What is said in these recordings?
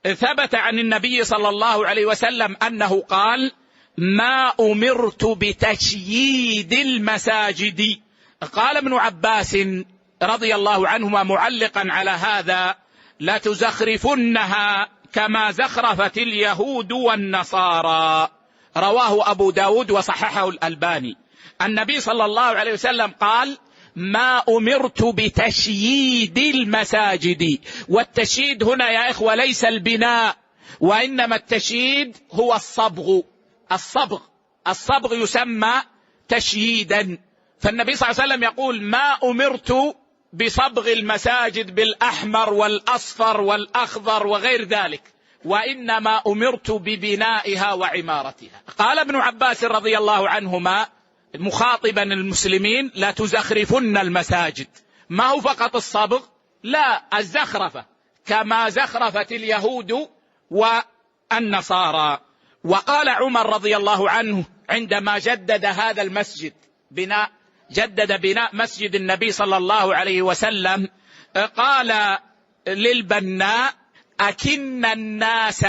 ثبت عن النبي صلى الله عليه وسلم أنه قال: ما أمرت بتشييد المساجد. قال ابن عباس رضي الله عنهما معلقا على هذا: لتزخرفنها كما زخرفت اليهود والنصارى. رواه أبو داود وصححه الألباني. النبي صلى الله عليه وسلم قال: ما أمرت بتشييد المساجد. والتشييد هنا يا إخوة ليس البناء، وإنما التشييد هو الصبغ يسمى تشييدا. فالنبي صلى الله عليه وسلم يقول: ما أمرت بصبغ المساجد بالأحمر والأصفر والأخضر وغير ذلك، وإنما أمرت ببنائها وعمارتها. قال ابن عباس رضي الله عنهما مخاطبا المسلمين: لا تزخرفن المساجد. ما هو فقط الصبغ، لا، الزخرفة كما زخرفت اليهود والنصارى. وقال عمر رضي الله عنه عندما جدد هذا المسجد، جدد بناء مسجد النبي صلى الله عليه وسلم، قال للبناء: أكن الناس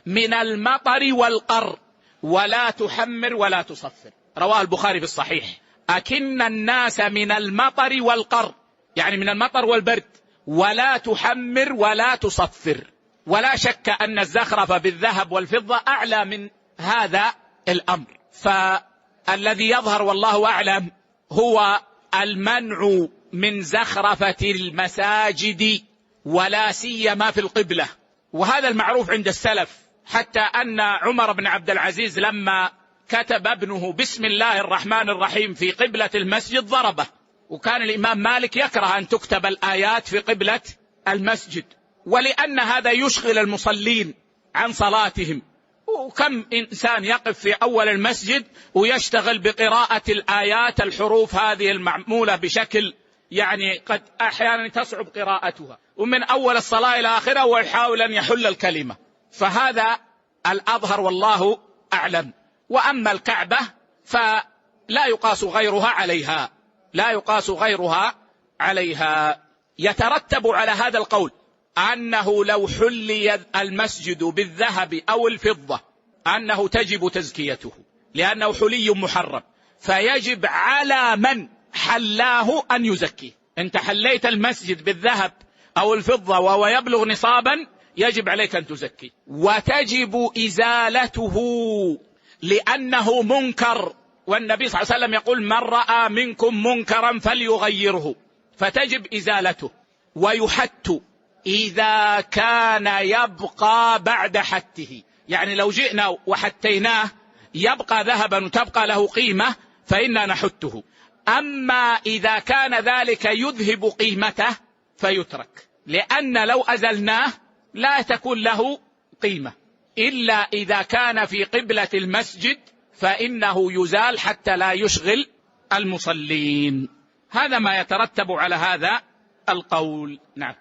من المطر والقر ولا تحمر ولا تصفر. رواه البخاري في الصحيح. أكن الناس من المطر والقر، يعني من المطر والبرد، ولا تحمر ولا تصفر. ولا شك أن الزخرفة بالذهب والفضة أعلى من هذا الأمر. فالذي يظهر والله أعلم هو المنع من زخرفة المساجد، ولا سيما في القبلة، وهذا المعروف عند السلف. حتى أن عمر بن عبد العزيز لما كتب ابنه بسم الله الرحمن الرحيم في قبلة المسجد ضربه. وكان الإمام مالك يكره أن تكتب الآيات في قبلة المسجد، ولأن هذا يشغل المصلين عن صلاتهم. وكم إنسان يقف في أول المسجد ويشتغل بقراءة الآيات، الحروف هذه المعمولة بشكل يعني قد أحيانا تصعب قراءتها، ومن أول الصلاة إلى آخرها ويحاول أن يحل الكلمة. فهذا الأظهر والله أعلم. وأما الكعبة فلا يقاس غيرها عليها، لا يقاس غيرها عليها. يترتب على هذا القول أنه لو حلي المسجد بالذهب أو الفضة أنه تجب تزكيته، لأنه حلي محرم، فيجب على من حلاه أن يزكيه. أنت حليت المسجد بالذهب أو الفضة وهو يبلغ نصابا، يجب عليك أن تزكي. وتجب إزالته لأنه منكر، والنبي صلى الله عليه وسلم يقول: من رأى منكم منكرا فليغيره، فتجب إزالته. ويحت إذا كان يبقى بعد حته، يعني لو جئنا وحتيناه يبقى ذهبا وتبقى له قيمة فإنا نحته. أما إذا كان ذلك يذهب قيمته فيترك، لأن لو أزلناه لا تكون له قيمة، إلا إذا كان في قبلة المسجد فإنه يزال حتى لا يشغل المصلين. هذا ما يترتب على هذا القول. نعم.